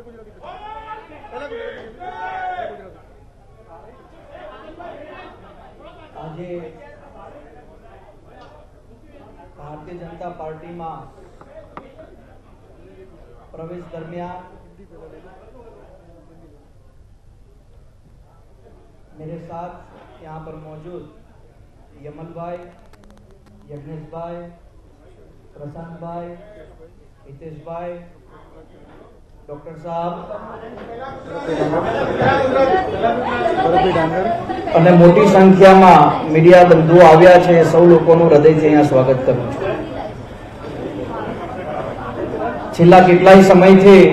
આજે ભારતીय जनता पार्टी में प्रवेश दरमियान मेरे साथ यहाँ पर मौजूद यमन भाई, यज्ञेश भाई, प्रशांत भाई, हितेश भाई, डॉक्टर साहब અને મોટી સંખ્યામાં મીડિયા બંધુઓ આવ્યા છે, સૌ લોકોનું હૃદયથી અહીંયા સ્વાગત કરું છું। છેલ્લા કેટલાય સમયથી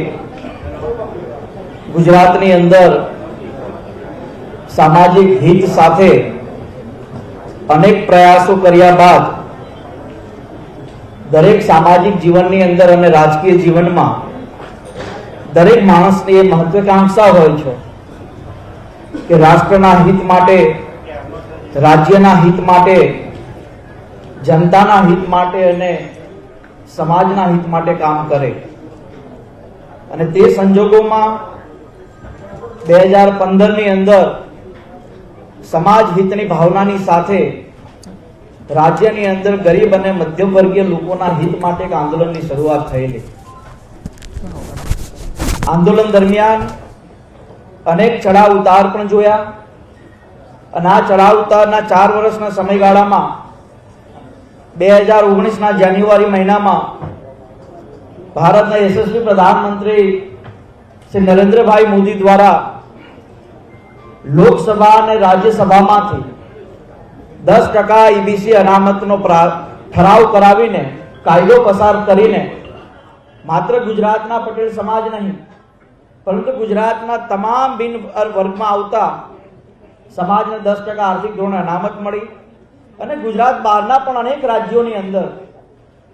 ગુજરાતની અંદર સામાજિક હિત સાથે અનેક પ્રયાસો કર્યા બાદ દરેક સામાજિક જીવનની અંદર અને રાજકીય જીવનમાં દરેક માણસની એ મહત્વાકાંક્ષા હોય છે કે રાષ્ટ્રના હિત માટે, રાજ્યના હિત માટે, જનતાના હિત માટે અને સમાજના હિત માટે કામ કરે। અને તે સંજોગોમાં 2015 ની અંદર સમાજ હિતની ભાવનાની સાથે રાજ્યની અંદર ગરીબ અને મધ્યમ વર્ગીય લોકોના હિત માટે એક આંદોલનની શરૂઆત થયેલી। આંદોલન દરમિયાન અનેક ચડાવ ઉતાર પણ જોયા અને આ ચડાવ ઉતારના 4 વર્ષના સમયગાળામાં 2019 ના જાન્યુઆરી મહિનામાં ભારતના યશસ્વી પ્રધાનમંત્રી શ્રી નરેન્દ્રભાઈ મોદી દ્વારા લોકસભા અને રાજ્યસભામાંથી 10% ईबीसी અનામતનો ઠરાવ કરાવીને કાયદો પસાર કરીને માત્ર ગુજરાતના પટેલ સમાજ નહીં પરંતુ ગુજરાતના તમામ બિન વર્ગમાં આવતા સમાજને 10% આર્થિક ધોરણે અનામત મળી અને ગુજરાત બહારના પણ અનેક રાજ્યોની અંદર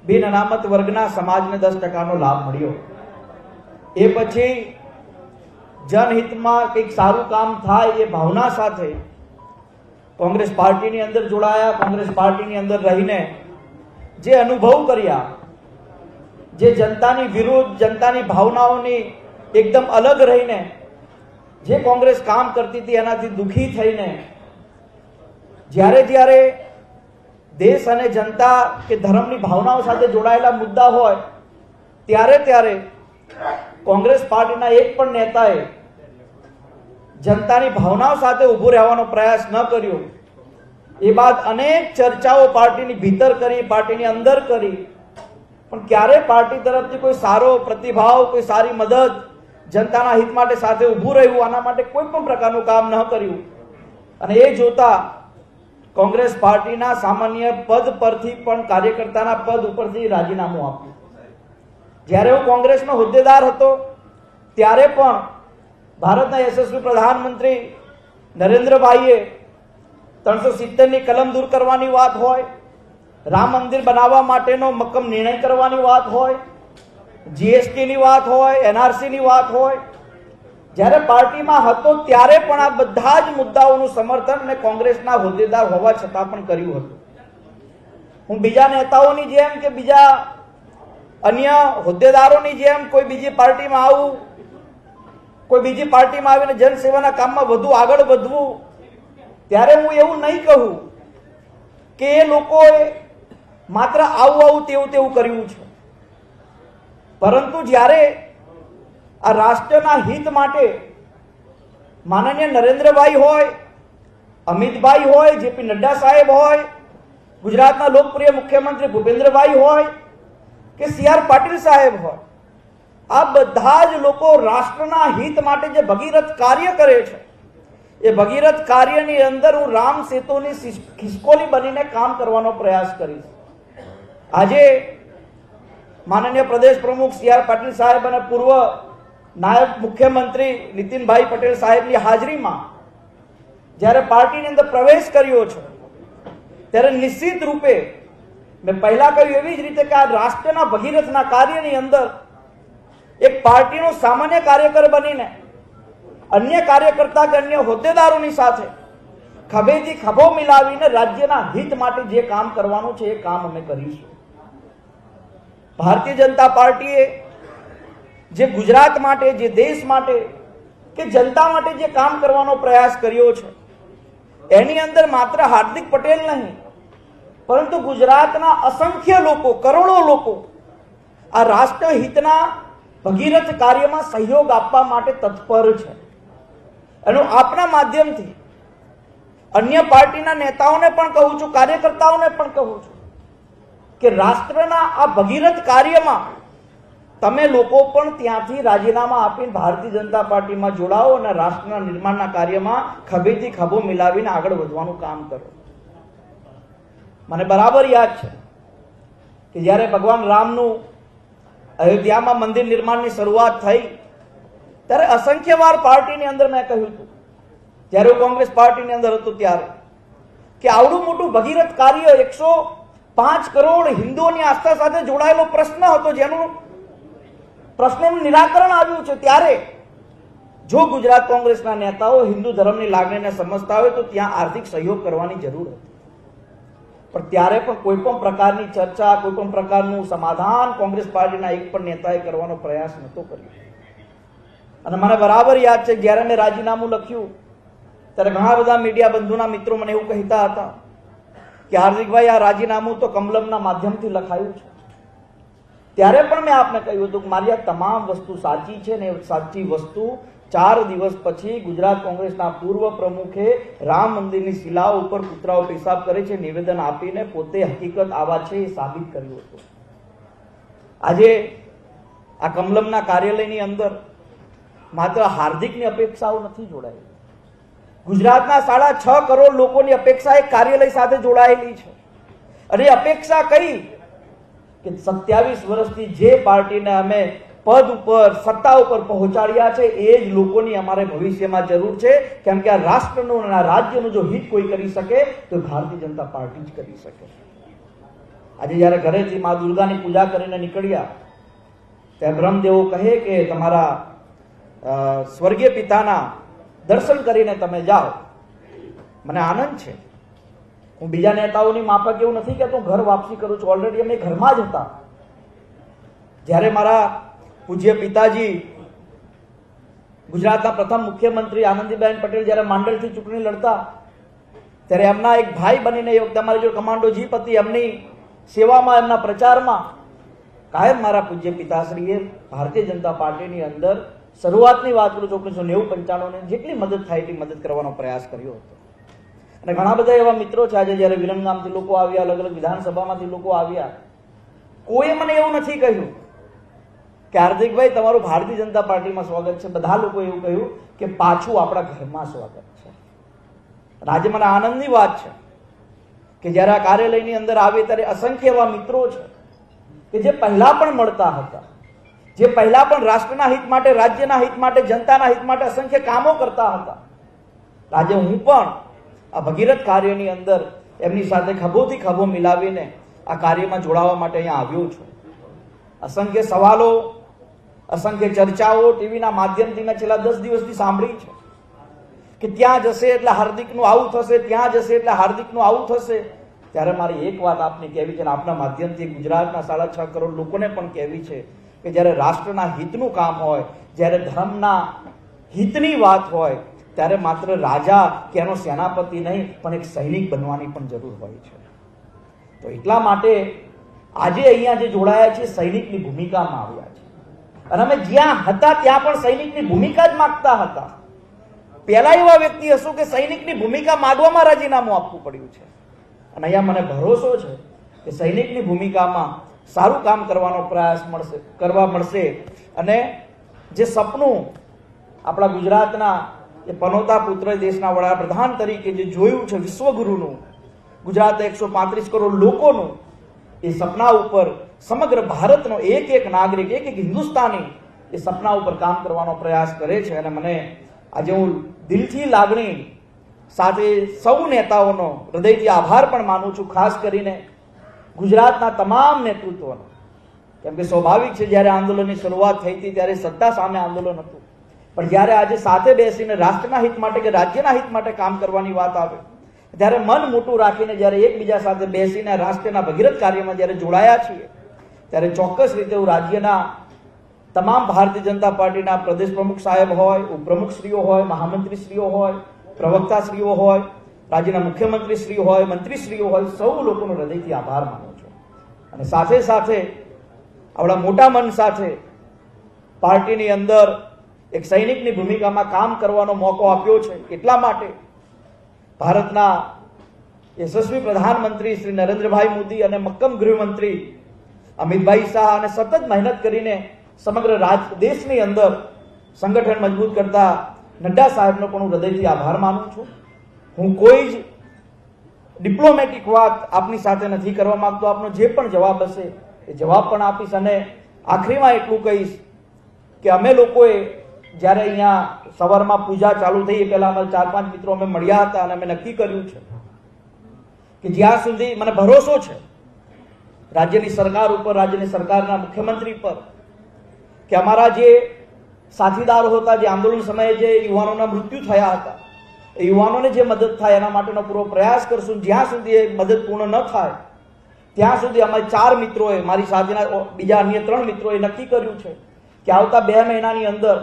બિન અનામત વર્ગના સમાજને 10%નો લાભ મળ્યો। એ પછી जनहितમાં કંઈક સારું કામ થાય એ ભાવના સાથે કોંગ્રેસ પાર્ટીની અંદર જોડાયા। કોંગ્રેસ પાર્ટીની અંદર રહીને જે અનુભવ કર્યા, જે जनताની વિરુદ્ધ, जनताની ભાવનાઓની એકદમ અલગ રહીને જે કોંગ્રેસ કામ કરતી હતી એનાથી દુખી થઈને જ્યારે દેશ અને જનતા કે ધર્મની ભાવનાઓ સાથે જોડાયેલા મુદ્દા હોય ત્યારે કોંગ્રેસ પાર્ટીના એક પણ નેતાએ जनताની ભાવનાઓ સાથે ઊભો રહેવાનો પ્રયાસ ન કર્યો। એ બાદ અનેક ચર્ચાઓ પાર્ટીની ભીતર કરી, પાર્ટીની અંદર કરી, પણ ક્યારે પાર્ટી તરફથી કોઈ સારો પ્રતિભાવ, કોઈ સારી મદદ, जनताના હિત માટે સાથે ઊભું રહેવું, આના માટે કોઈ પણ પ્રકારનું કામ ન કર્યું। અને એ જોતા કોંગ્રેસ પાર્ટીના સામાન્ય પદ પરથી પણ કાર્યકર્તાના પદ ઉપરથી રાજીનામું આપ્યું। જ્યારે હું કોંગ્રેસનો હોદ્દેદાર હતો ત્યારે પણ ભારતના યશસ્વી પ્રધાનમંત્રી નરેન્દ્રભાઈએ 370 ની કલમ દૂર કરવાની વાત હોય, રામ મંદિર બનાવવા માટેનો મક્કમ નિર્ણય કરવાની વાત હોય, જીએસટી ની વાત હોય, એનઆરસી ની વાત હોય, જ્યારે પાર્ટીમાં હતો ત્યારે પણ આ બધા જ મુદ્દાઓનું સમર્થન અને કોંગ્રેસના હોદ્દેદાર હોવા છતાં પણ કર્યું હતું। હું બીજા નેતાઓની જેમ કે બીજા અન્ય હોદ્દેદારોની જેમ કોઈ બીજી પાર્ટીમાં આવું, કોઈ બીજી પાર્ટીમાં આવીને જનસેવાના કામમાં વધુ આગળ વધવું, ત્યારે હું એવું નહીં કહું કે એ લોકોએ માત્ર આવું તેવું કર્યું છે, પરંતુ જ્યારે આ રાષ્ટ્રના હિત માટે માનનીય નરેન્દ્રભાઈ હોય, અમિતભાઈ હોય, જેપી નડ્ડા સાહેબ હોય, ગુજરાતના લોકપ્રિય મુખ્યમંત્રી ભૂપેન્દ્રભાઈ હોય કે CR પાટીલ સાહેબ હોય, આ બધા જ લોકો રાષ્ટ્રના હિત માટે જે ભગીરથ કાર્ય કરે છે એ ભગીરથ કાર્યની અંદર હું રામ સેતુની ખિસકોલી બનીને કામ કરવાનો પ્રયાસ કરીશ। આજે માનનીય પ્રદેશ પ્રમુખ CR પાટીલ સાહેબ અને પૂર્વ નાયબ મુખ્યમંત્રી નીતિનભાઈ પટેલ સાહેબની હાજરીમાં જ્યારે પાર્ટીની અંદર પ્રવેશ કર્યો છે ત્યારે નિશ્ચિત રૂપે મેં પહેલા કહ્યું એવી જ રીતે કે આ રાષ્ટ્રના ભગીરથના કાર્યની અંદર एक पार्टीનો सामान्य कार्यकर बनीने अन्य कार्यकर्ता के अन्य होद्देदारोनी साथे खभेथी खभो मिलावीने राज्यना हित माटे जे काम करवानुं छे ए काम अमे करीशुं। भारतीय जनता पार्टीए જે ગુજરાત માટે, જે દેશ માટે કે જનતા માટે જે કામ કરવાનો પ્રયાસ કર્યો છે, એની અંદર માત્ર હાર્દિક પટેલ નહીં પરંતુ ગુજરાતના અસંખ્ય લોકો, કરોડો લોકો આ રાષ્ટ્રહિતના ભગીરથ કાર્યમાં સહયોગ આપવા માટે તત્પર છે. એનું આપના માધ્યમથી અન્ય પાર્ટીના નેતાઓને પણ કહું છું, કાર્યકર્તાઓને પણ કહું છું કે રાષ્ટ્રના આ ભગીરથ કાર્યમાં તમે લોકો પણ ત્યાંથી રાજીનામા આપીને ભારતીય જનતા પાર્ટીમાં જોડાઓ અને રાષ્ટ્રના નિર્માણના કાર્યમાં ખભેથી ખભો મિલાવીને આગળ વધવાનું કામ કરો. મને બરાબર યાદ છે કે જ્યારે ભગવાન રામનું અયોધ્યામાં મંદિર નિર્માણની શરૂઆત થઈ ત્યારે અસંખ્ય વાર પાર્ટીની અંદર મેં કહ્યું હતું, જ્યારે હું કોંગ્રેસ પાર્ટીની અંદર હતો ત્યારે, કે આવડું મોટું ભગીરથ કાર્ય 105 કરોડ હિન્દુઓની આસ્થા સાથે જોડાયેલો પ્રશ્ન હતો, જેનું પ્રશ્નનું નિરાકરણ આવ્યું છે. ત્યારે જો ગુજરાત કોંગ્રેસના નેતાઓ હિન્દુ ધર્મની લાગણીને સમજતા હોય તો ત્યાં આર્થિક સહયોગ કરવાની જરૂર હતી. પણ ત્યારે પણ કોઈ પણ પ્રકારની ચર્ચા, કોઈ પણ પ્રકારનું સમાધાન કોંગ્રેસ પાર્ટીના એક પણ નેતાએ કરવાનો પ્રયાસ નહોતો કર્યો. અને મને બરાબર યાદ છે જ્યારે મેં રાજીનામું લખ્યું ત્યારે ઘણા બધા મીડિયા બંધુના મિત્રો મને એવું કહેતા હતા કે હાર્દિકભાઈ, આ રાજીનામું તો કમલમના માધ્યમથી લખાયું છે. ત્યારે પણ મેં આપને કહ્યું હતું કે મારી આ તમામ વસ્તુ સાચી છે ને સાચી વસ્તુ 4 દિવસ પછી ગુજરાત કોંગ્રેસના પૂર્વ પ્રમુખે રામ મંદિરની શિલાઓ ઉપર કૂતરાઓ પેશાબ કરે છે નિવેદન આપીને પોતે હકીકત આવા છે એ સાબિત કર્યું હતું. આજે આ કમલમના કાર્યાલયની અંદર માત્ર હાર્દિકની અપેક્ષાઓ નથી જોડાયેલી, ગુજરાતના 6.5 કરોડ લોકોની અપેક્ષા એક કાર્યાલય સાથે જોડાયેલી છે. અને અપેક્ષા કઈ કે 27 વર્ષથી જે પાર્ટીને અમે પદ ઉપર, સત્તા ઉપર પહોંચાડ્યા છે એ જ લોકોની અમારે ભવિષ્યમાં જરૂર છે. કેમ કે આ રાષ્ટ્રનું અને આ રાજ્યનું જો હિત કોઈ કરી શકે તો ભારતીય જનતા પાર્ટી જ કરી શકે. આજે જ્યારે ઘરેથી મા દુર્ગાની પૂજા કરીને નીકળ્યા ત્યારે બ્રહ્મદેવો કહે કે તમારા સ્વર્ગીય પિતાના દર્શન કરીને તમે જાઓ. મને આનંદ છે, હું બીજા નેતાઓની માફક એવું નથી કહેતો ઘર વાપસી કરું છું. ઓલરેડી અમે ઘરમાં જ હતા. જ્યારે મારા પૂજ્ય પિતાજી ગુજરાતના પ્રથમ મુખ્યમંત્રી આનંદીબેન પટેલ જ્યારે માંડલથી ચૂંટણી લડતા ત્યારે એમના એક ભાઈ બનીને એ વખતે અમારી જો કમાન્ડો જીપ હતી, એમની સેવામાં, એમના પ્રચારમાં કાયમ મારા પૂજ્ય પિતાશ્રીએ ભારતીય જનતા પાર્ટીની અંદર શરૂઆતની વાત કરું છું 1990-95 જેટલી મદદ થાય એટલી મદદ કરવાનો પ્રયાસ કર્યો હતો. અને ઘણા બધા એવા મિત્રો છે આજે જ્યારે વિરમગામથી લોકો આવ્યા, અલગ અલગ વિધાનસભામાંથી લોકો આવ્યા, કોઈએ મને એવું નથી કહ્યું કે હાર્દિકભાઈ તમારું ભારતીય જનતા પાર્ટીમાં સ્વાગત છે. બધા લોકો એવું કહ્યું કે પાછું આપણા ઘરમાં સ્વાગત છે. આજે મને આનંદની વાત છે કે જ્યારે આ કાર્યાલયની અંદર આવે ત્યારે અસંખ્ય એવા મિત્રો છે કે જે પહેલા પણ મળતા હતા, જે પહેલા પણ રાષ્ટ્રના હિત માટે, રાજ્યના હિત માટે, જનતાના હિત માટે અસંખ્ય કામો કરતા હતા. આજે હું પણ આ ભગીરથ કાર્યની અંદર એમની સાથે ખભોથી ખભો મિલાવીને આ કાર્યમાં જોડાવા માટે અહીંયા આવ્યો છું. અસંખ્ય સવાલો, અસંખ્ય ચર્ચાઓ ટીવીના માધ્યમથી મેં છેલ્લા 10 દિવસથી સાંભળી છે કે ત્યાં જશે એટલે હાર્દિકનું આવું થશે, ત્યાં જશે એટલે હાર્દિકનું આવું થશે. ત્યારે મારી એક વાત આપને કહેવી છે અને આપના માધ્યમથી ગુજરાતના 6.5 કરોડ લોકોને પણ કહેવી છે કે જ્યારે રાષ્ટ્રના હિતનું કામ હોય, જ્યારે ધર્મના હિતની વાત હોય ત્યારે માત્ર રાજા કે એનો સેનાપતિ નહીં પણ એક સૈનિક બનવાની પણ જરૂર હોય છે. તો એટલા માટે આજે અહીંયા જે જોડાયા છે સૈનિકની ભૂમિકામાં આવ્યા છે. અને અમે જ્યાં હતા ત્યાં પણ સૈનિકની ભૂમિકા જ માંગતા હતા. પહેલા એવા વ્યક્તિ હશું કે સૈનિકની ભૂમિકા માંગવામાં રાજીનામું આપવું પડ્યું છે. અને અહીંયા મને ભરોસો છે કે સૈનિકની ભૂમિકામાં સારું કામ કરવાનો પ્રયાસ કરવા મળશે. અને જે સપનું આપણા ગુજરાતના એ પનોતા પુત્ર દેશના વડાપ્રધાન તરીકે જે જોયું છે વિશ્વગુરુનું, ગુજરાતના 135 કરોડ લોકોનું, એ સપના ઉપર સમગ્ર ભારતનો એક એક નાગરિક, એક એક હિન્દુસ્તાની એ સપના ઉપર કામ કરવાનો પ્રયાસ કરે છે. અને મને આજે હું દિલથી લાગણી સાથે સૌ નેતાઓનો હૃદયથી આભાર પણ માનું છું, ખાસ કરીને ગુજરાતના તમામ નેતૃત્વનો. કેમ કે સ્વાભાવિક છે જ્યારે આંદોલનની શરૂઆત થઈ હતી ત્યારે સત્તા સામે આંદોલન હતું, પણ જ્યારે આજે સાથે બેસીને રાષ્ટ્રના હિત માટે કે રાજ્યના હિત માટે કામ કરવાની વાત આવે ત્યારે મન મોટું રાખીને જ્યારે એકબીજા સાથે બેસીને રાષ્ટ્રના ભગીરથ કાર્યમાં જ્યારે જોડાયા છીએ ત્યારે ચોક્કસ રીતે હું રાજ્યના તમામ ભારતીય જનતા પાર્ટીના પ્રદેશ પ્રમુખ સાહેબ હોય, ઉપપ્રમુખશ્રીઓ હોય, મહામંત્રીશ્રીઓ હોય, પ્રવક્તાશ્રીઓ હોય, રાજ્યના મુખ્યમંત્રીશ્રીઓ હોય, મંત્રીશ્રીઓ હોય, સૌ લોકોનો હૃદયથી આભાર માનું છું. અને સાથે સાથે આવડા મોટા મન સાથે પાર્ટીની અંદર એક સૈનિકની ભૂમિકામાં કામ કરવાનો મોકો આપ્યો છે. એટલા માટે ભારતના યશસ્વી પ્રધાનમંત્રી શ્રી નરેન્દ્રભાઈ મોદી અને મક્કમ ગૃહમંત્રી અમિતભાઈ શાહ અને સતત મહેનત કરીને સમગ્ર દેશની અંદર સંગઠન મજબૂત કરતા નડ્ડા સાહેબનો પણ હું હૃદયથી આભાર માનું છું. હું કોઈ જ ડિપ્લોમેટિક વાત આપની સાથે નથી કરવા માંગતો. આપનો જે પણ જવાબ હશે એ જવાબ પણ આપીશ. અને આખરીમાં એટલું કહીશ કે અમે લોકોએ જ્યારે અહીંયા સવારમાં પૂજા ચાલુ થઈ એ પહેલા અમે 4-5 મિત્રો અમે મળ્યા હતા અને અમે નક્કી કર્યું છે કે જ્યાં સુધી મને ભરોસો છે રાજ્યની સરકાર ઉપર, રાજ્યની સરકારના મુખ્યમંત્રી પર, કે અમારા જે સાથીદારો હતા, જે આંદોલન સમયે જે યુવાનોના મૃત્યુ થયા હતા, એ યુવાનોને જે મદદ થાય એના માટેનો પૂરો પ્રયાસ કરશું. જ્યાં સુધી એ મદદ પૂર્ણ ન થાય ત્યાં સુધી અમારે 4 મિત્રોએ, મારી સાથેના બીજા અન્ય 3 મિત્રોએ નક્કી કર્યું છે કે આવતા 2 મહિનાની અંદર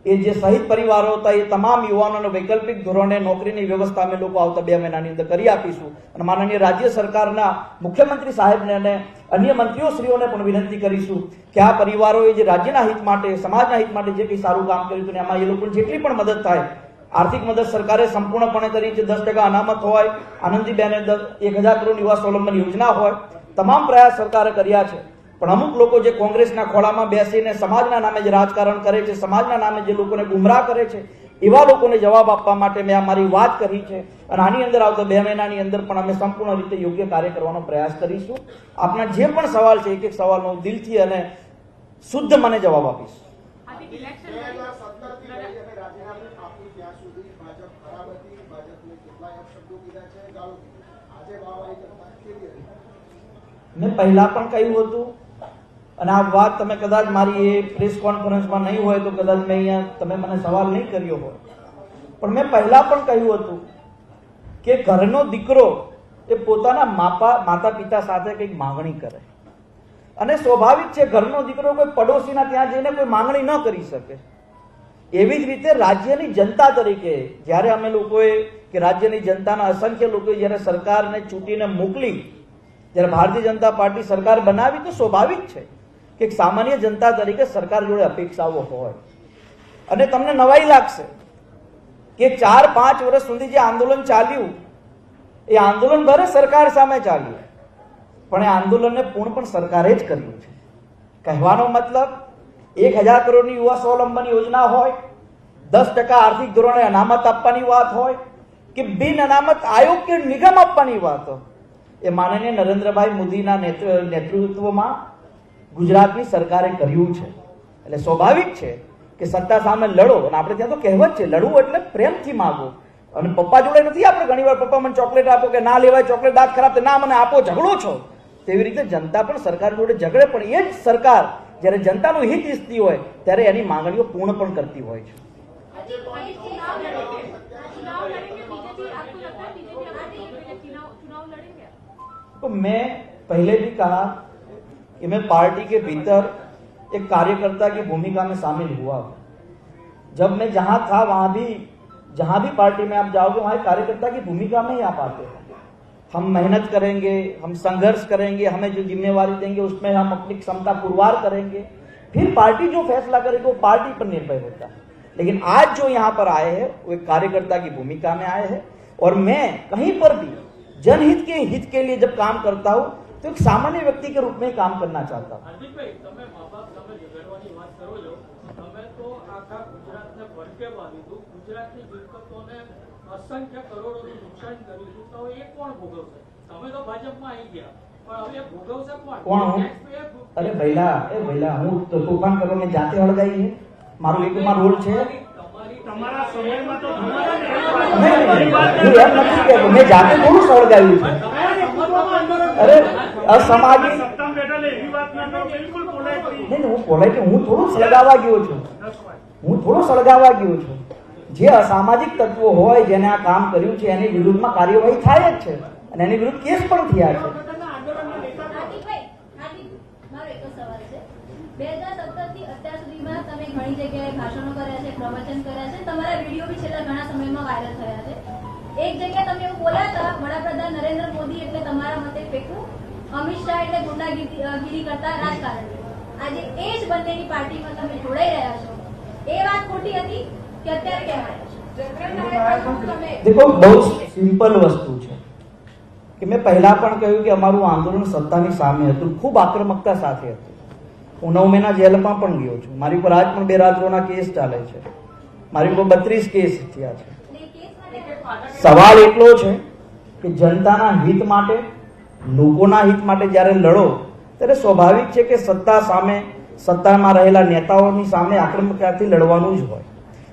એ જે શહીદ પરિવારો હતા એ તમામ યુવાનોને વૈકલ્પિક ધોરણે નોકરીની વ્યવસ્થા અમે લોકો આવતા 2 મહિનાની અંદર કરી આપીશું. અને માનનીય રાજ્ય સરકારના મુખ્યમંત્રી સાહેબને અને અન્ય મંત્રીઓશ્રીઓને પણ વિનંતી કરીશું કે આ પરિવારોએ જે રાજ્યના હિત માટે, સમાજના હિત માટે જે કંઈ સારું કામ કર્યું હતું એમાં એ લોકોને જેટલી પણ મદદ થાય, આર્થિક મદદ સરકારે સંપૂર્ણપણે કરી છે. 10% અનામત હોય, આનંદીબેને 1000 કરોડ યુવા સ્વાવલંબન યોજના હોય, તમામ પ્રયાસ સરકારે કર્યા છે. પણ અમુક લોકો જે કોંગ્રેસના ખોળામાં બેસીને સમાજના નામે જે રાજકારણ કરે છે, સમાજના નામે જે લોકોને ગુમરાહ કરે છે, એવા લોકોને જવાબ આપવા માટે મેં આ મારી વાત કરી છે. અને આની અંદર આવતા 2 મહિનાની અંદર પણ અમે સંપૂર્ણ રીતે યોગ્ય કાર્ય કરવાનો પ્રયાસ કરીશું. આપના જે પણ સવાલ છે, એક એક સવાલનો દિલથી અને શુદ્ધ મને જવાબ આપીશ. મેં પહેલા પણ કહ્યું હતું અને આ વાત તમે કદાચ મારી એ પ્રેસ કોન્ફરન્સમાં નહીં હોય તો કદાચ મેં અહીંયા તમે મને સવાલ નહીં કર્યો હોય, પણ મેં પહેલા પણ કહ્યું હતું કે ઘરનો દીકરો એ પોતાના માતા પિતા સાથે કંઈક માંગણી કરે અને સ્વાભાવિક છે ઘરનો દીકરો કોઈ પડોશીના ત્યાં જઈને કોઈ માંગણી ન કરી શકે. એવી જ રીતે રાજ્યની જનતા તરીકે જ્યારે અમે લોકોએ કે રાજ્યની જનતાના અસંખ્ય લોકોએ જ્યારે સરકારને ચૂંટીને મોકલી, જ્યારે ભારતીય જનતા પાર્ટી સરકાર બનાવી, તો સ્વાભાવિક છે કે સામાન્ય જનતા તરીકે સરકાર જોડે અપેક્ષાઓ હોય. અને તમને નવાઈ લાગશે કે 4-5 વર્ષ સુધી જે આંદોલન ચાલ્યું એ આંદોલન ભલે સરકાર સામે ચાલ્યું, પણ એ આંદોલનને પૂર્ણ પણ સરકારે જ કર્યું છે. કહેવાનો મતલબ 1000 કરોડની યુવા સ્વાવલંબન યોજના હોય, 10% આર્થિક ધોરણે અનામત આપવાની વાત હોય કે બિન અનામત આયોગ કે નિગમ આપવાની વાત હોય, એ માનનીય નરેન્દ્રભાઈ મોદીના નેતૃત્વમાં ગુજરાતની સરકારે કર્યું છે. એટલે સ્વાભાવિક છે કે સત્તા સામે લડો. અને આપણે ત્યાં તો કહેવત છે, લડવું એટલે પ્રેમથી માગો. અને પપ્પા જોડે નથી આપણે ઘણીવાર પપ્પા મને ચોકલેટ આપો કે ના લેવાય, ચોકલેટ દાંત ખરાબ, ના મને આપો, ઝઘડો છો. તેવી રીતે જનતા પણ સરકાર જોડે ઝઘડે, પણ એ જ સરકાર જ્યારે જનતાનું હિત ઈચ્છતી હોય ત્યારે એની માંગણીઓ પૂર્ણ પણ કરતી હોય છે. तो मैं पहले भी कहा कि मैं पार्टी के भीतर एक कार्यकर्ता की भूमिका में शामिल हुआ. जब मैं जहां था वहां भी, जहां भी पार्टी में आप जाओगे वहां कार्यकर्ता की भूमिका में ही आप आते हैं. हम मेहनत करेंगे, हम संघर्ष करेंगे, हमें जो जिम्मेवारी देंगे उसमें हम अपनी क्षमता पुरवार करेंगे, फिर पार्टी जो फैसला करेगी वो पार्टी पर निर्भर होता है. लेकिन आज जो यहाँ पर आए हैं वो एक कार्यकर्ता की भूमिका में आए हैं. और मैं कहीं पर भी जनहित के हित के लिए जब काम करता हूं तो एक सामान्य व्यक्ति के रूप में काम करना चाहता हूं. असंख्य करोड़ों नुकसान કર્યું તો એ કોણ ભોગવશે? તમે તો ભાજપમાં આવી ગયા, પણ હવે ભોગવશે કોણ? અરે ભઈલા હું તો તોફાન કરવા મેં જાતે હળગાઈ છે, મારો એકમાં રોલ છે. તમારા સમયમાં તો મેં જાતે થોડું સળગાવ્યું છે. અરે અસામાજિક હું પોલાઈટ હું થોડું સળગાવવા ગયો છું. જે અસામાજિક તત્વો હોય જેને આ કામ કર્યું છે એની વિરુદ્ધમાં કાર્યવાહી થાય જ છે અને એની વિરુદ્ધ કેસ પણ થયા છે. 2017 થી અત્યાર સુધીમાં ઘણી જગ્યાએ ભાષણો કર્યા છે, પ્રવચન કર્યા છે, તમારા વિડીયો બી છેલ્લા ઘણા સમયમાં વાયરલ થયા છે. એક જગ્યાએ તમે એવું બોલ્યા હતા, વડાપ્રધાન નરેન્દ્ર મોદી એટલે તમારા મતે ફેંકવું, અમિત શાહ એટલે ગુંડાગીરી કરતા રાજકારણી. આજે એ જ બંનેની પાર્ટીમાં તમે જોડાઈ રહ્યા છો, એ વાત ખોટી હતી કે અત્યારે કેમ આવ્યા છો? देखो बहुत सिंपल वस्तु છે કે મેં પહેલા પણ કહ્યું કે અમારું આંદોલન સત્તાની સામે હતું, ખૂબ આક્રમકતા સાથે હતું. હું 9 મહિના જેલમાં પણ ગયો છું. મારી પર આજ પણ 2 રાત્રોના કેસ ચાલે છે. મારી પર 32 કેસ થયા છે. સવાલ એટલો છે કે જનતાના હિત માટે, લોકોના હિત માટે જ્યારે લડો ત્યારે સ્વાભાવિક છે કે સત્તા સામે, સત્તામાં રહેલા નેતાઓની સામે આક્રમકતાથી લડવાનું જ હોય.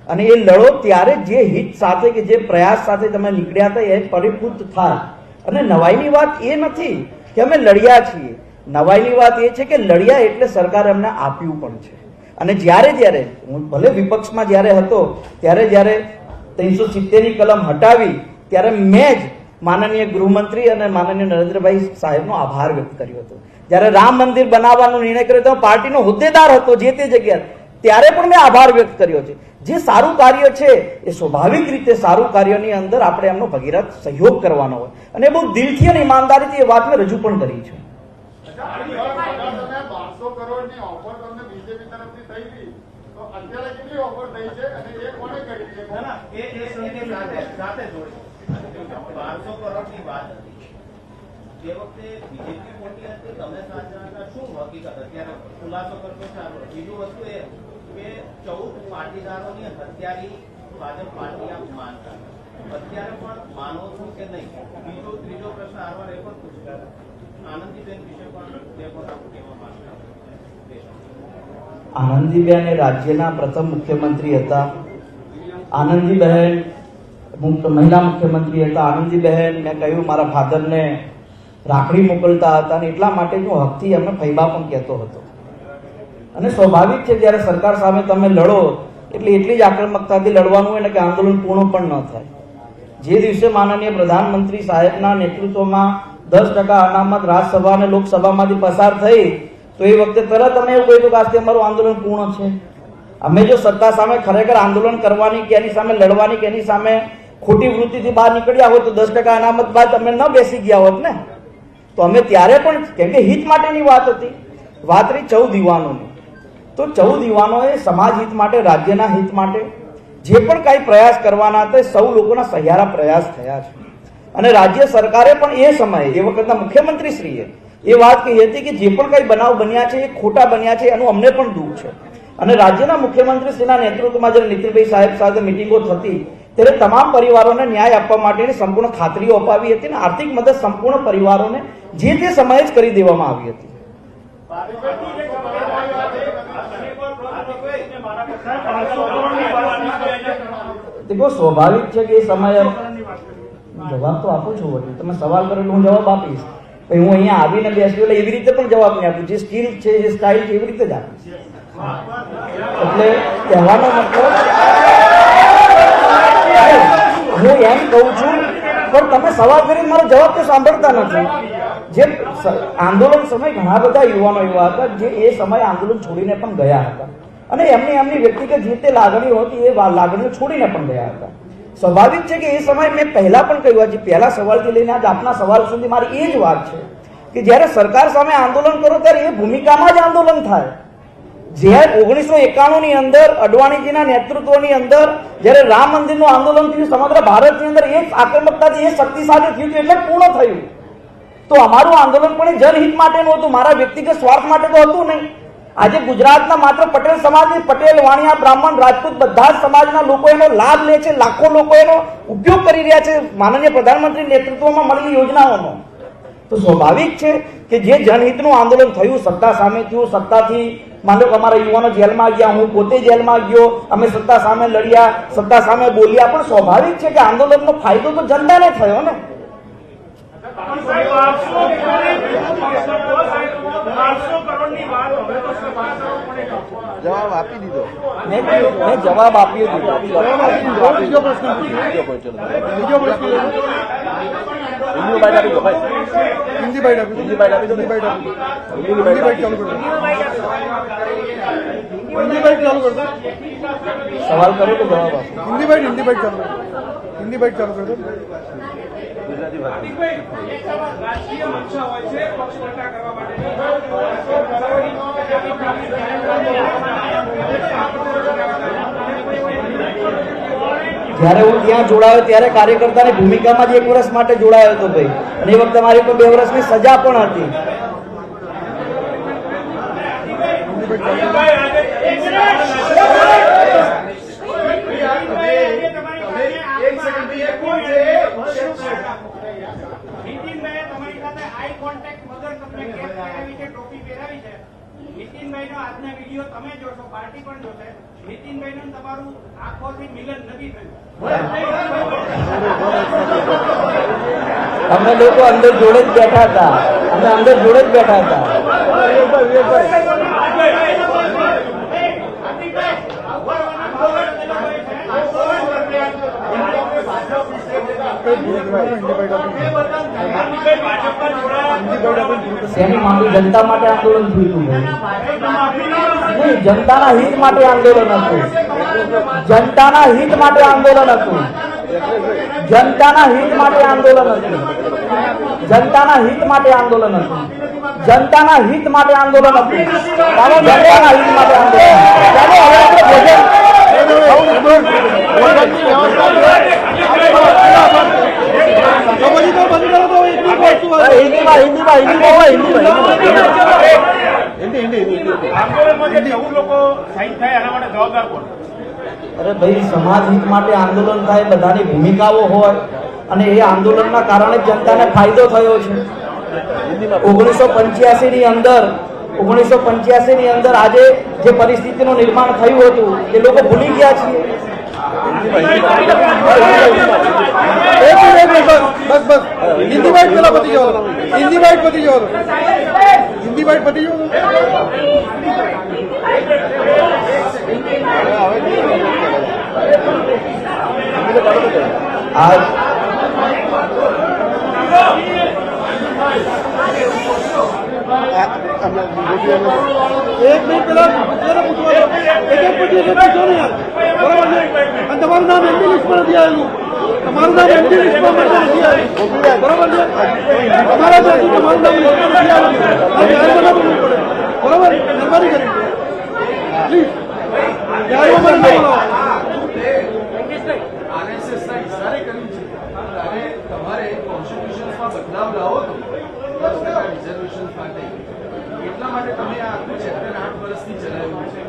અને એ લડો ત્યારે જે હિત સાથે કે જે પ્રયાસ સાથે તમે નીકળ્યા હતા એ પરિપૂર્ત થાય. અને નવાઈની વાત એ નથી કે અમે લડ્યા છીએ, નવાઈની વાત એ છે કે લડ્યા એટલે સરકારે અમને આપ્યું પણ છે. અને જ્યારે હું ભલે વિપક્ષમાં જ્યારે હતો ત્યારે જ્યારે 370ની કલમ હટાવી ત્યારે મેં જ માનનીય ગૃહમંત્રી અને માનનીય નરેન્દ્રભાઈ સાહેબનો આભાર વ્યક્ત કર્યો હતો. જ્યારે રામ મંદિર બનાવવાનો નિર્ણય કર્યો હતો, પાર્ટીનો હોદ્દેદાર હતો જે તે જગ્યાએ, ત્યારે પણ મેં આભાર વ્યક્ત કર્યો છે. જે સારું કાર્ય છે એ સ્વાભાવિક રીતે સારું કાર્યની અંદર આપણે એમનો ભગીરથ સહયોગ કરવાનો હોય અને બહુ દિલથી અને ઈમાનદારીથી એ વાત મેં રજૂ પણ કરી છે. 1200 કરોડની ઓફર તમને બીજેપી તરફથી થઈ હતી, તો અત્યારે કેટલી ઓફર થઈ છે અને એ કોણે કરી છે? સાથે જોડી 1200 કરોડની વાત હતી. જે વખતે બીજેપી મોટી હતી, તમે સાચા શું હકીકત અત્યારે ખુલાસો કરતો છે? બીજું વસ્તુ એ કે 14 પાટીદારોની હત્યાની ભાજપ પાર્ટી આપ માનતા, અત્યારે પણ માનો છો કે નહીં? ત્રીજો પ્રશ્ન આરવાર એ પણ પૂછ્યો, આનંદીબેન વિશે પણ બે પણ આપ કહેવા માંગતા. આનંદીબેન એ રાજ્યના પ્રથમ મુખ્યમંત્રી હતા. આનંદીબહેન મહિલા મુખ્યમંત્રી હતા. આનંદીબહેન મેં કહ્યું મારા ફાધરને રાખડી મોકલતા હતા અને એટલા માટે હું હકથી એમને ફૈબા પણ કહેતો હતો. અને સ્વાભાવિક છે જ્યારે સરકાર સામે તમે લડો એટલે એટલી જ આક્રમકતાથી લડવાનું હોય ને કે આંદોલન પૂર્ણ પણ ન થાય. જે દિવસે માનનીય પ્રધાનમંત્રી સાહેબના નેતૃત્વમાં 10% અનામત રાજ્યસભા અને લોકસભામાંથી પસાર થઈ તો એ વખતે તરત અમે એવું કહ્યું કે આજથી અમારું આંદોલન પૂર્ણ છે. અમે જો સત્તા સામે ખરેખર આંદોલન કરવાની કે એની સામે લડવાની કે એની સામે ખોટી વૃત્તિથી બહાર નીકળ્યા હોત તો 10% અનામત બાદ અમે ન બેસી ગયા હોત ને. તો અમે ત્યારે પણ, કેમ કે હિત માટેની વાત હતી, વાત રહી 14 યુવાનોની, તો 14 યુવાનોએ સમાજ હિત માટે, રાજ્યના હિત માટે જે પણ કાંઈ પ્રયાસ કરવાના હતા એ સૌ લોકોના સહિયારા પ્રયાસ થયા છે. અને રાજ્ય સરકારે પણ એ સમયે, એ વખતના મુખ્યમંત્રીશ્રીએ એ વાત કહી હતી કે જે પણ કાંઈ બનાવ બન્યા છે એ ખોટા બન્યા છે, એનું અમને પણ દુઃખ છે. અને રાજ્યના મુખ્યમંત્રીશ્રીના નેતૃત્વમાં જ્યારે નીતિનભાઈ સાહેબ સાથે મિટિંગો થતી ત્યારે તમામ પરિવારોને ન્યાય આપવા માટેની સંપૂર્ણ ખાતરીઓ અપાવી હતી અને આર્થિક મદદ સંપૂર્ણ પરિવારોને જે તે સમયે જ કરી દેવામાં આવી હતી. देखो स्वाभाविक છે કે એ સમયે જવાબ તો આપું છું, વળી તમે સવાલ કરો હું જવાબ આપીશ. પછી હું અહીંયા આવીને બેસ્યો એટલે એવી રીતે પણ જવાબ નહીં આપું. જે સ્કિલ છે, જે સ્ટાઇલ છે એવી રીતે જ આપીશ. એટલે કહેવાનો મતલબ હું એમ કહું છું, પણ તમે સવાલ કરીને મારો જવાબ તો સાંભળતા નથી. જે આંદોલન સમય ઘણા બધા યુવાનો એવા હતા જે એ સમયે આંદોલન છોડીને પણ ગયા હતા અને એમની વ્યક્તિગત જે તે લાગણીઓ હતી એ લાગણીઓ છોડીને પણ ગયા હતા. સ્વાભાવિક છે કે એ સમયે મેં પહેલા પણ કહ્યું, આજે પહેલા સવાલથી લઈને આજ આપના સવાલ સુધી મારી એ જ વાત છે કે જ્યારે સરકાર સામે આંદોલન કરો ત્યારે એ ભૂમિકામાં જ આંદોલન થાય. જ્યારે 1991 ની અંદર અડવાણીજીના નેતૃત્વની અંદર જ્યારે રામ મંદિરનું આંદોલન થયું, સમગ્ર ભારતની અંદર એક આક્રમકતાથી, એક શક્તિ સાથે થયું એટલે પૂર્ણ થયું. તો અમારું આંદોલન પણ એ જનહિત માટેનું હતું, મારા વ્યક્તિગત સ્વાર્થ માટે તો હતું નહીં. આજે ગુજરાતના માત્ર પટેલ સમાજની, પટેલ, વાણિયા, બ્રાહ્મણ, રાજપૂત બધા જ સમાજના લોકો એનો લાભ લે છે. લાખો લોકો એનો ઉપયોગ કરી રહ્યા છે માનનીય પ્રધાનમંત્રી નેતૃત્વમાં મળેલી યોજનાઓનો. તો સ્વાભાવિક છે કે જે જનહિતનું આંદોલન થયું, સત્તા સામે થયું, સત્તાથી માનો કે અમારા યુવાનો જેલમાં ગયા, હું પોતે જેલમાં ગયો, અમે સત્તા સામે લડ્યા, સત્તા સામે બોલ્યા, પણ સ્વાભાવિક છે કે આંદોલનનો ફાયદો તો જનતાને થયો ને. જવાબ આપી દીધો. મેં જવાબ આપી દીધો. બીજો પ્રશ્ન હિન્દી બાઈટ આપી દો ભાઈ. હિન્દી બાઈટ આપી દો. હિન્દી બાઈટ ચાલુ કરો. हिंदी बाइट चालू कर दो। સવાલ કરો તો જવાબ આપો. हिंदी बाइट चालू कर दो। हिंदी बाइट चालू कर दो। હાર્દિકભાઈ, એક સવાલ રાજકીય મનસા હોય છે પક્ષ પલટા કરવા માટે જ્યારે હું ત્યાં જોડાયો ત્યારે કાર્યકર્તાની ભૂમિકામાં જ 1 વર્ષ માટે જોડાયો હતો ભાઈ, અને એ વખતે મારી પર 2 વર્ષની સજા પણ હતી. નીતિનભાઈએ તમારી સાથે આઈ કોન્ટેક્ટ વગર તમને કેપ પહેરાવી છે, ટોપી પહેરાવી છે. નીતિનભાઈનો આજના વિડીયો તમે જોશો, પાર્ટી પણ જોશે. નીતિનભાઈનું તમારું આંખોથી મિલન નથી થયું. અમે લોકો અંદર જોડે જ બેઠા હતા, અમે અંદર જોડે જ બેઠા હતા. શેની માંગણી? જનતા માટે આંદોલન થયું હતું ભાઈ. નહીં, જનતાના હિત માટે આંદોલન હતું. જનતાના હિત માટે આંદોલન હતું. જનતાના હિત માટે આંદોલન હતું. જનતાના હિત માટે આંદોલન હતું. જનતાના હિત માટે આંદોલન હતું. ચાલો, જનતાના હિત માટે આંદોલન. ચાલો, હવે અરે ભાઈ, સમાજ હિત માટે આંદોલન થાય, બધાની ભૂમિકાઓ હોય, અને એ આંદોલનના કારણે જનતાને ફાયદો થયો છે. 1985 ની અંદર આજે જે પરિસ્થિતિનું નિર્માણ થયું હતું એ લોકો ભૂલી ગયા છે. बस हिंदी बाइट पेला पति जाओ, हिंदी बाइट पति जाओ, हिंदी बाइट पति जाओ. आज एक मिनट पेला एक पति पूछो नहीं यार, बराबर है. તમારું નામ એમપી લિસ્ટમાં નથી આવેલું, તમારું નામ એમપી લિસ્ટમાં નથી આવેલું, બરાબર છે. તમારા ત્યાંથી તમારું નામ લિસ્ટમાં નથી આવેલું, આ જાહેર બનાવવું પડે, બરાબર. મહેરબાની કરી પ્લીઝ જાહેરમાં મને બોલાવો. આરએસએસના ઇશારે કર્યું છે ત્યારે તમારે કોન્સ્ટિટ્યુશનમાં બદલાવ લાવો તો 10% રિઝર્વેશન માટે. એટલા માટે તમે આ આખું ચેપ્ટર 8 વર્ષથી ચલાવ્યું છે.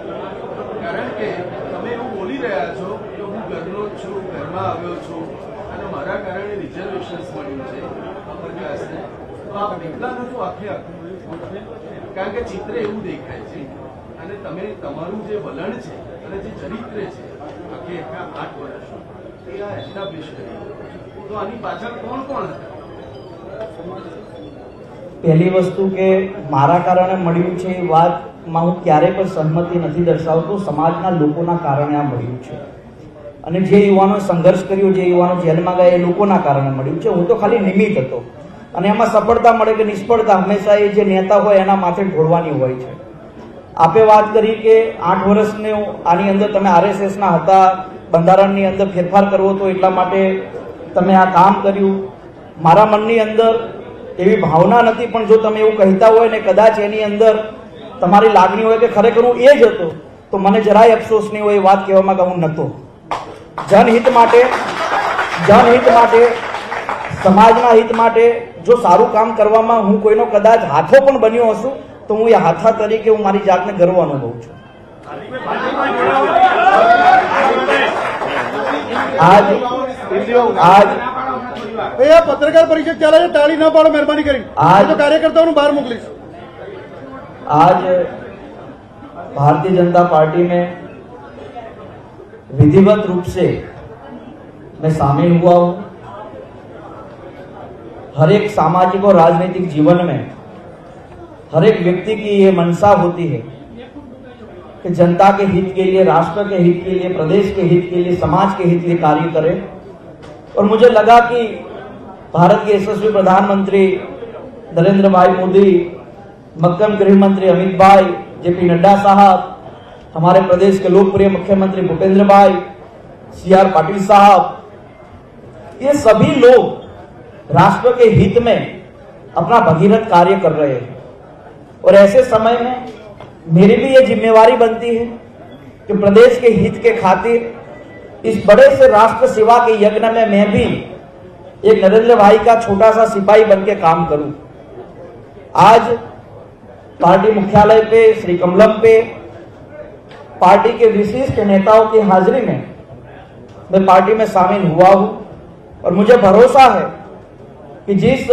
કારણ કે તમે એવું બોલી રહ્યા છો કે હું ઘરનો જ છું, ઘરમાં આવ્યો છું અને મારા કારણે રિઝર્વેશન્સ મળ્યું છે અપર ક્લાસને. તો આપ એકલા નથી આખે આખું, કારણ કે ચિત્ર એવું દેખાય છે અને તમે તમારું જે વલણ છે અને જે ચરિત્ર છે આખે આખા 8 વર્ષ એ આ એસ્ટાબ્લિશ કર્યું. તો આની પાછળ કોણ કોણ હતા? પહેલી વસ્તુ કે મારા કારણે મળ્યું છે એ વાતમાં હું ક્યારેય પણ સહમતિ નથી દર્શાવતો. સમાજના લોકોના કારણે આ મળ્યું છે, અને જે યુવાનો સંઘર્ષ કર્યો, જે યુવાનો જેલમાં ગયા, એ લોકોના કારણે મળ્યું છે. હું તો ખાલી નિમિત્ત હતો, અને એમાં સફળતા મળે કે નિષ્ફળતા હંમેશા એ જે નેતા હોય એના માથે ઢોળવાની હોય છે. આપે વાત કરી કે 8 વર્ષને આની અંદર તમે આરએસએસના હતા, બંધારણની અંદર ફેરફાર કરવો હતો એટલા માટે તમે આ કામ કર્યું. મારા મનની અંદર એવી ભાવના નથી, પણ જો તમે એવું કહેતા હોય ને કદાચ એની અંદર તમારી લાગણી હોય કે ખરેખર હું એ જ હતો, તો મને જરાય અફસોસ નહીં હોય એ વાત કહેવામાં કે હું નહોતો. જનહિત માટે, સમાજના હિત માટે જો સારું કામ કરવામાં હું કોઈનો કદાચ હાથો પણ બન્યો હશું તો હું એ હાથા તરીકે હું મારી જાતને ગર્વ અનુભવું છું. આજ એ પત્રકાર પરિષદ ચાલે છે, તાળી ના પાડો મહેરબાની કરી. આ તો કાર્યકર્તાઓનું બહાર મોકલીશ. आज भारतीय जनता पार्टी में विधिवत रूप से मैं शामिल हुआ हूं. हर एक सामाजिक और राजनीतिक जीवन में हर एक व्यक्ति की ये मंशा होती है कि जनता के हित के लिए, राष्ट्र के हित के लिए, प्रदेश के हित के लिए, समाज के हित के लिए कार्य करे. और मुझे लगा कि भारत के यशस्वी प्रधानमंत्री नरेंद्र भाई मोदी, मक्कम गृह मंत्री अमित भाई, जेपी नड्डा साहब, हमारे प्रदेश के लोकप्रिय मुख्यमंत्री भूपेंद्र भाई, CR पाटिल साहब, ये सभी लोग राष्ट्र के हित में अपना भगीरथ कार्य कर रहे हैं। और ऐसे समय में मेरी भी ये जिम्मेवारी बनती है कि प्रदेश के हित के खातिर इस बड़े से राष्ट्र सेवा के यज्ञ में मैं भी एक नरेंद्र भाई का छोटा सा सिपाही बन के काम करूं। आज पार्टी मुख्यालय पे, श्री कमलम पे पार्टी के विशिष्ट नेताओं की हाजिरी में मैं पार्टी में शामिल हुआ हूं और मुझे भरोसा है कि जिस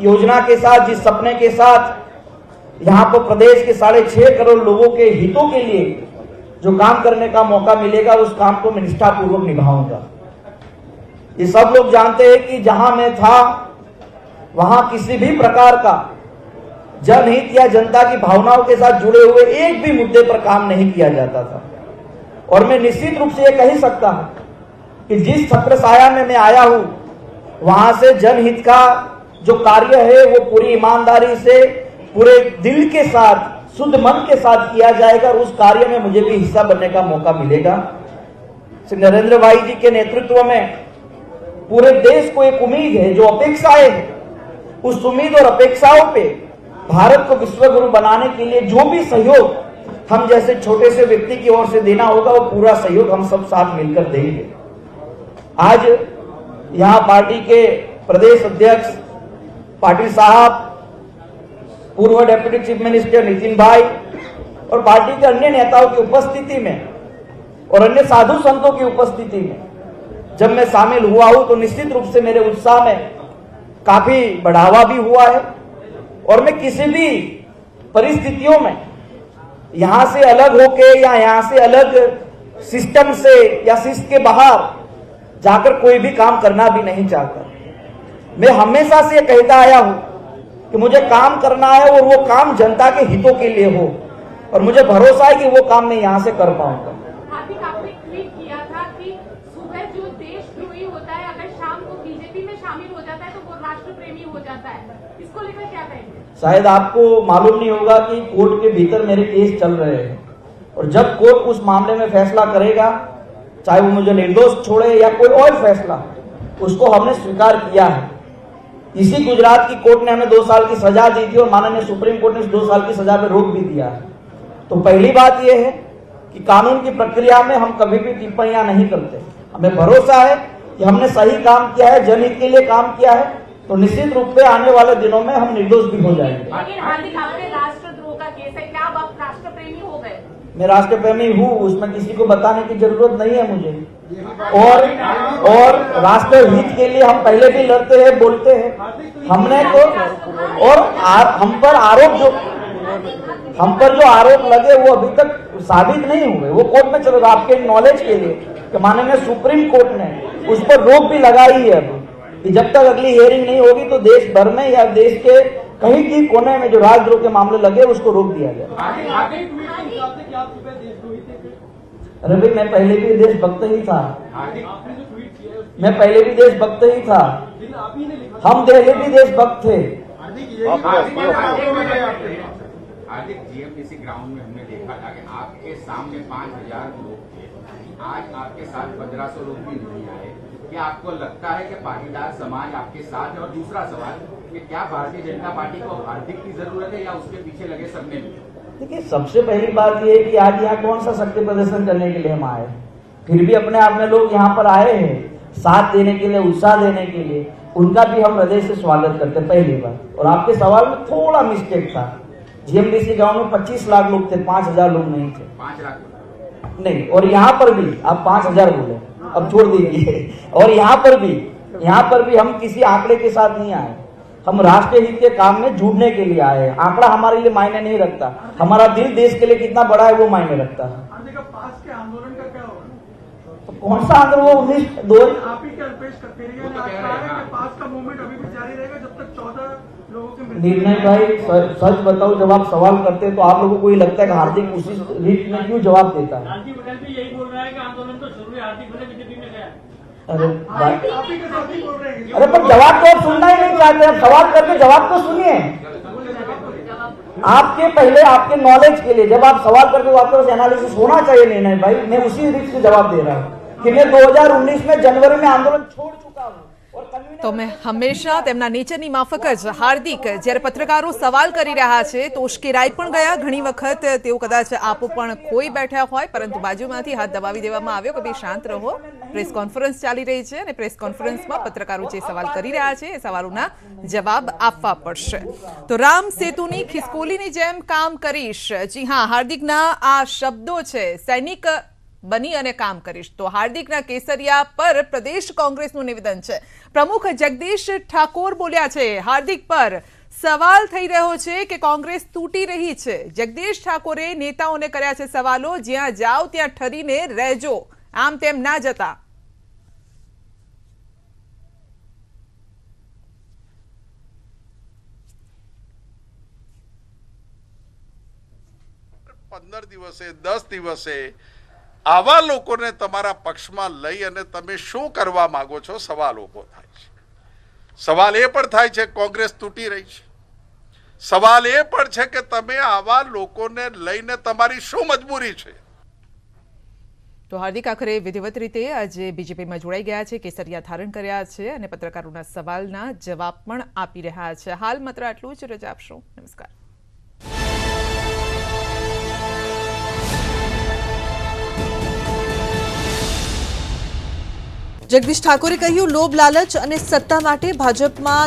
योजना के साथ, जिस सपने के साथ यहाँ पर प्रदेश के 6.5 करोड़ लोगों के हितों के लिए जो काम करने का मौका मिलेगा, उस काम को मैं निष्ठापूर्वक निभाऊंगा। ये सब लोग जानते हैं कि जहां मैं था वहां किसी भी प्रकार का जनहित या जनता की भावनाओं के साथ जुड़े हुए एक भी मुद्दे पर काम नहीं किया जाता था। और मैं निश्चित रूप से ये कह सकता हूं कि जिस छत्र छाया में मैं आया हूं वहां से जनहित का जो कार्य है वो पूरी ईमानदारी से, पूरे दिल के साथ, शुद्ध मन के साथ किया जाएगा और उस कार्य में मुझे भी हिस्सा बनने का मौका मिलेगा। श्री नरेंद्र भाई जी के नेतृत्व में पूरे देश को एक उम्मीद है, जो अपेक्षाएं हैं, उस उम्मीद और अपेक्षाओं पे भारत को विश्वगुरु बनाने के लिए जो भी सहयोग हम जैसे छोटे से व्यक्ति की ओर से देना होगा, वो पूरा सहयोग हम सब साथ मिलकर देंगे। आज यहाँ पार्टी के प्रदेश अध्यक्ष पाटिल साहब, पूर्व डेप्यूटी चीफ मिनिस्टर नितिन भाई और पार्टी के अन्य नेताओं की उपस्थिति में और अन्य साधु संतों की उपस्थिति में जब मैं शामिल हुआ हूं तो निश्चित रूप से मेरे उत्साह में काफी बढ़ावा भी हुआ है। और मैं किसी भी परिस्थितियों में यहां से अलग होके या यहां से अलग सिस्टम से या शिस्त के बाहर जाकर कोई भी काम करना भी नहीं चाहता। मैं हमेशा से कहता आया हूं कि मुझे काम करना है और वो काम जनता के हितों के लिए हो, और मुझे भरोसा है कि वो काम मैं यहां से कर पाऊंगा। आपने ट्वीट किया था कि सुबह जो देशद्रोही होता है अगर शाम को बीजेपी में शामिल हो जाता है तो वो राष्ट्र प्रेमी हो जाता है, इसको लेकर क्या कहेंगे? शायद आपको मालूम नहीं होगा कि कोर्ट के भीतर मेरे केस चल रहे हैं और जब कोर्ट उस मामले में फैसला करेगा, चाहे वो मुझे निर्दोष छोड़े या कोई और फैसला, उसको हमने स्वीकार किया है। इसी गुजरात की कोर्ट ने हमें 2 साल की सजा दी थी और माननीय सुप्रीम कोर्ट ने 2 साल की सजा पे रोक भी दिया है। तो पहली बात यह है कि कानून की प्रक्रिया में हम कभी भी टिप्पणियां नहीं करते। हमें भरोसा है कि हमने सही काम किया है, जनहित के लिए काम किया है, तो निश्चित रूप से आने वाले दिनों में हम निर्दोष भी हो जाएंगे। लेकिन हार्दिक, आपने राष्ट्रद्रोह का केस है, क्या आप राष्ट्र प्रेमी हो गए? मैं राष्ट्र प्रेमी हूँ, उसमें किसी को बताने की जरूरत नहीं है मुझे। और राष्ट्र हित के लिए हम पहले भी लड़ते हैं, बोलते हैं। हमने तो और हम पर जो आरोप लगे वो अभी तक साबित नहीं हुए, वो कोर्ट में चलेगा। आपके नॉलेज के लिए कि माननीय सुप्रीम कोर्ट ने उस पर रोक भी लगाई है अभी कि जब तक अगली हियरिंग नहीं होगी तो देश भर में या देश के कहीं भी कोने में जो राजद्रोह के मामले लगे उसको रोक दिया गया। अरे भाई, मैं पहले भी देशभक्त ही था, मैं पहले भी देशभक्त ही था, हम पहले भी देशभक्त थे। हार्दिक, जीएमडीसी ग्राउंड में हमने देखा था कि आपके सामने 5000 लोग थे, आज आपके साथ 1500 लोग भी नहीं आए। क्या आपको लगता है कि पाटीदार समाज आपके साथ है? और दूसरा सवाल कि क्या भारतीय जनता पार्टी को हार्दिक की जरूरत है या उसके पीछे लगे सबने? देखिए, सबसे पहली बात यह है कि आज यहाँ कौन सा शक्ति प्रदर्शन करने के लिए हम आए, फिर भी अपने आप में लोग यहाँ पर आए हैं साथ देने के लिए, उत्साह देने के लिए, उनका भी हम हृदय से स्वागत करते पहली बार। और आपके सवाल में थोड़ा मिस्टेक था, जीएमडीसी गांव में 25 लाख लोग थे, 5000 लोग नहीं थे। 5 लाख नहीं, और यहाँ पर भी आप 5000 बोले, अब छोड़ दीजिए। और यहाँ पर भी हम किसी आंकड़े के साथ नहीं आए, हम राष्ट्रीय हित के काम में जुड़ने के लिए आए हैं। आंकड़ा हमारे लिए मायने नहीं रखता, हमारा दिल देश के लिए कितना बड़ा है वो मायने रखता है। पास के आंदोलन का क्या होगा? तो कौन सा आंदोलन? वो 19 आप ही क्या पेश करते रहिए, पास का मूवमेंट अभी भी जारी रहेगा जब तक 14 लोगों के निर्णय। भाई सच बताओ, जब आप सवाल करते हैं तो आप लोगों को ये लगता है कि हार्दिक उसी रीत में क्यों जवाब देता है? हार्दिक पटेल भी यही बोल रहा है कि आंदोलन तो शुरू है, हार्दिक पटेल बीजेपी में गया। अरे भाई, आप ही के साथ ही बोल रहे हैं। अरे पर जवाब तो आप सुनना ही नहीं चाहते, आप सवाल करके जवाब तो सुनिए। आपके पहले आपके नॉलेज के लिए जब आप सवाल करते हो आपके पास एनालिसिस होना चाहिए निर्णय भाई। मैं उसी रीत से जवाब दे रहा हूँ कि मैं 2019 में जनवरी में आंदोलन छोड़ चुका हूँ और convener- તો મેં હંમેશા તેમના નેચરની માફક જ હાર્દિક જ્યારે પત્રકારો સવાલ કરી રહ્યા છે તો ઉશ્કેરાઈ પણ ગયા ઘણી વખત તેઓ કદાચ આપો પણ ખોઈ બેઠા હોય પરંતુ બાજુમાંથી હાથ દબાવી દેવામાં આવ્યો કે ભાઈ શાંત રહો, પ્રેસ કોન્ફરન્સ ચાલી રહી છે અને પ્રેસ કોન્ફરન્સમાં પત્રકારો જે સવાલ કરી રહ્યા છે એ સવાલોના જવાબ આપવા પડશે। તો રામ સેતુની ખિસકોલીની જેમ કામ કરીશ, જી હા, હાર્દિકના આ શબ્દો છે, સૈનિક બની અને કામ કરીશ। તો હાર્દિકના કેસરિયા પર પ્રદેશ કોંગ્રેસનું નિવેદન છે। પ્રમુખ જગદીશ ઠાકોર બોલ્યા છે હાર્દિક પર સવાલ થઈ રહ્યો છે કે કોંગ્રેસ તૂટી રહી છે। જગદીશ ઠાકોરે નેતાઓને કર્યા છે સવાલો, જ્યાં જાઓ ત્યાં ઠરીને રહેજો, આમ તેમ ના જતા। પંદર દિવસે 10 દિવસે આવા લોકોને તમારા પક્ષમાં લઈ અને તમે શું કરવા માંગો છો સવાલ ઊભો થાય છે। સવાલ એ પણ થાય છે કોંગ્રેસ તૂટી રહી છે, સવાલ એ પણ છે કે તમે આવા લોકોને લઈને તમારી શું મજબૂરી છે। તો હાર્દિક આખરે વિધિવત રીતે આજે બીજેપીમાં જોડાઈ ગયા છે, કેસરિયા ધારણ કર્યા છે અને પત્રકારોના સવાલના જવાબ પણ આપી રહ્યા છે। હાલ માત્ર આટલું જ, રજા આપશો, નમસ્કાર। જગદીશ ઠાકોરે કહ્યું લોભ લાલચ અને સત્તા માટે ભાજપમાં